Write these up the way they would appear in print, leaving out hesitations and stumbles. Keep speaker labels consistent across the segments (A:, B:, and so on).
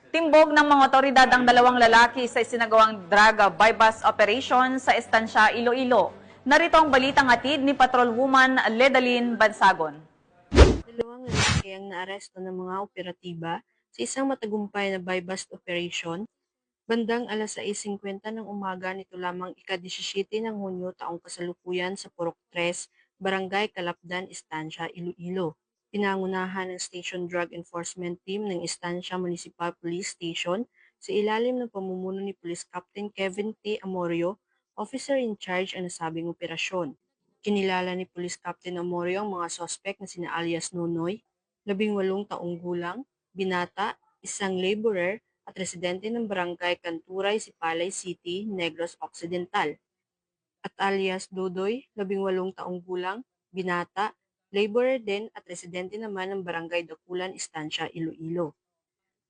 A: Timbog ng mga otoridad ang dalawang lalaki sa isinagawang drug buy-bust operation sa Estancia, Iloilo. Narito ang balitang hatid ni Patrolwoman Ledalyn Bansagon.
B: Dalawang lalaki ang naaresto ng mga operatiba sa isang matagumpay na buy-bust operation bandang 6:50 ng umaga nito lamang ika-17 ng Hunyo taong kasalukuyan sa Purok 3, Barangay Calapdan, Estancia, Iloilo. Pinangunahan ng Station Drug Enforcement Team ng Estancia Municipal Police Station sa ilalim ng pamumuno ni Police Captain Kevin T. Amorio, officer in charge ang nasabing operasyon. Kinilala ni Police Captain Amorio ang mga sospek na sina alias Nonoy, 18 taong gulang, binata, isang laborer, at residente ng barangay Kanturay, Sipalay City, Negros Occidental, at alias Dodoy, 18 taong gulang, binata, laborer din at residente naman ng barangay Dakulan, Estancia, Iloilo.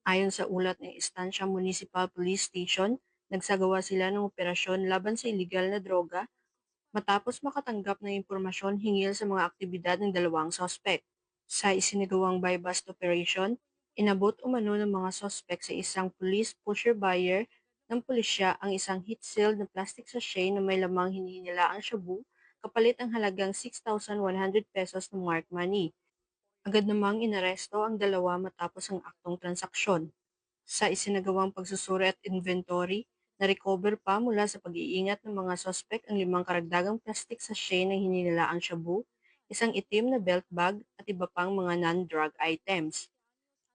B: Ayon sa ulat ng Estancia Municipal Police Station, nagsagawa sila ng operasyon laban sa iligal na droga matapos makatanggap ng impormasyon hinggil sa mga aktibidad ng dalawang sospek. Sa isinagawang buy-bust operation, inabot umano ng mga sospek sa isang police pusher buyer ng pulisya ang isang heat-sealed na plastic sachet na may lamang hinihinilaang shabu kapalit ang halagang 6,100 pesos ng mark money. Agad namang inaresto ang dalawa matapos ang aktong transaksyon. Sa isinagawang pagsusuri at inventory, na-recover pa mula sa pag-iingat ng mga sospek ang 5 karagdagang plastic sachet ng hininilaang shabu, isang itim na belt bag at iba pang mga non-drug items.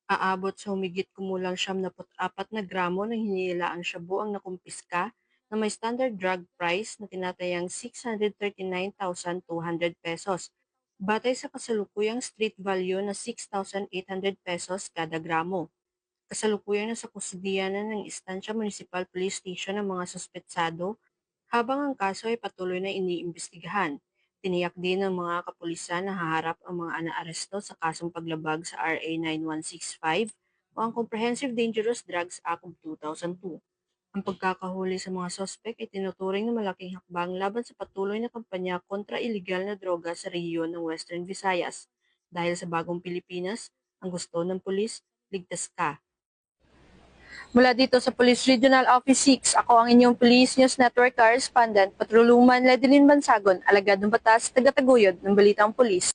B: Aabot sa humigit kumulang 74 na gramo ng hininilaang shabu ang nakumpiska na may standard drug price na tinatayang 639,200 pesos, batay sa kasalukuyang street value na 6,800 pesos kada gramo. Kasalukuyang nasa kustudiya na ng Estancia Municipal Police Station ang mga suspetsado habang ang kaso ay patuloy na iniimbestigahan. Tiniyak din ng mga kapulisan na haharap ang mga naaresto sa kasong paglabag sa RA 9165 o ang Comprehensive Dangerous Drugs Act of 2002. Ang pagkakahuli sa mga sospek ay tinuturing na malaking hakbang laban sa patuloy na kampanya kontra iligal na droga sa rehiyon ng Western Visayas. Dahil sa bagong Pilipinas, ang gusto ng pulis, ligtas ka. Mula dito sa Police Regional Office 6, ako ang inyong Police News Network Correspondent, Patrolwoman Ledalyn Bansagon, alagad ng batas, tagataguyod ng Balitang Pulis.